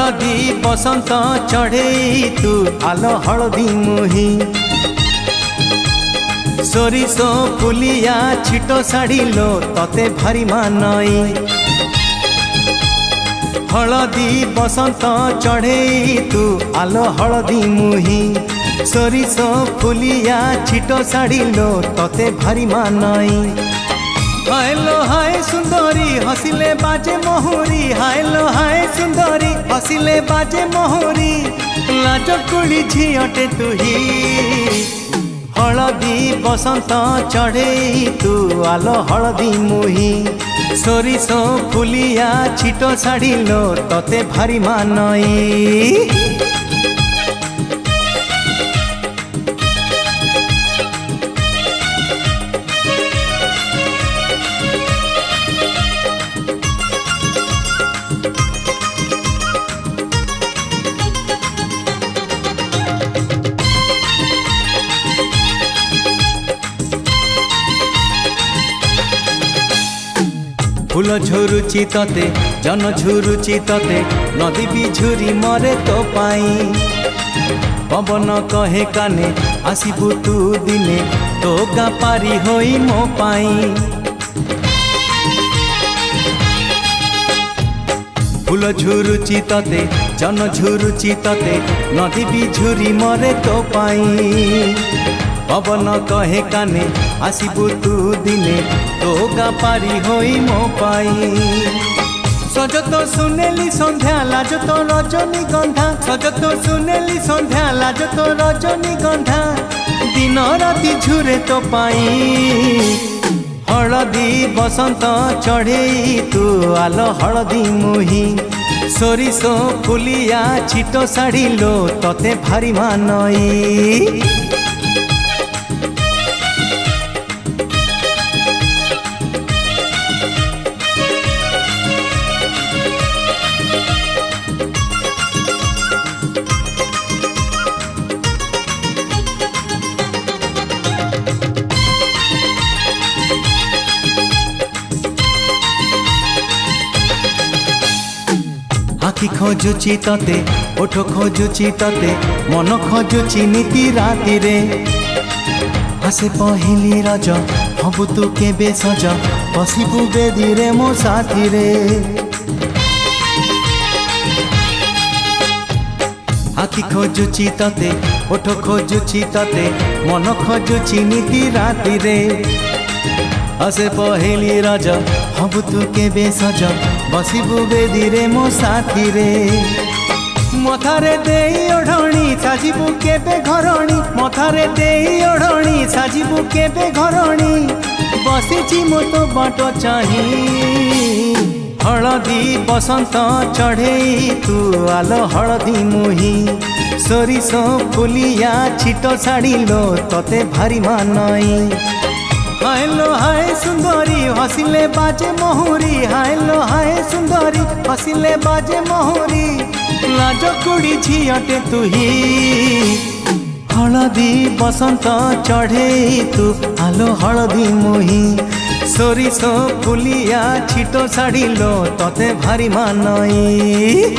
हलदी बसंत चढ़े तू आलो हलदी मुही सोरिषो फुलिया छिटो साड़ी लो तते भारी मानई हलदी बसंत चढ़े तू आलो हलदी मुही सोरिषो फुलिया छिटो साड़ी लो तते भारी मानई हाय लो हाय सुंदरी हसिले बाजे मोहरी हाय लो हाय सुंदरी हसिले बाजे मोहरी लाज कुली झियटे तुही हलदी बसंत चढ़े तू आलो हलदी मुही सोरिषो फुलिया छिटो साड़ी लो तते भारी मानई फूल झुरुची तते जन झुरुची तते नदी भी झुरी मरे तो पाई पवन कहे काने आसीबू तू दिने तो गा पारी होई मो पाई फूल झुरुची तते जन झुरुची तते नदी भी झुरी मरे तो पाई पवन कहे काने आसीबू तू दिने तो गा पारी होई मो पाई सज तो सुनेली संध्या लाज तो रजनी गंधा सज तो सुनेली संध्या लाज तो रजनी गंधा दिन राति झुरे तो पाई हलदी बसंत चढ़े तू आलो हलदी मुही सोरिषो फुलिया छिटो साड़ी लो तते भारी मानई आखि खोजुची तते ओठ खोजुची तते मन खोजुची नीति राति रे आसे पहिली रज हबु तू केबे सज बसिबु बेदी रे मो साथी रे आखि खोजुची तते ओठ खोजुची तते मन खोजुची नीति राति रे आसे पहिली रज हबु तू केबे सज बसिबु बेदी रे मो साथी रे मथारे देई ओढ़णी साजिबु केबे घरणी मथारे देई ओढ़णी साजिबु केबे घरणी बसिची मो तो बाट चाही हलदी बसंत चढ़े तू आलो हलदी मुही सोरिषो फुलिया छिटो साड़ी लो तते भारी मानई हाय लो हाय सुंदरी हसिले बाजे मोहरी हाय लो हाय सुंदरी हसिले बाजे मोहरी लाज कुड़ी झियटे तुही हलदी बसंत चढ़े तू आलो हलदी मुही सोरिषो फुलिया छिटो साड़ी लो तते भारी मानई।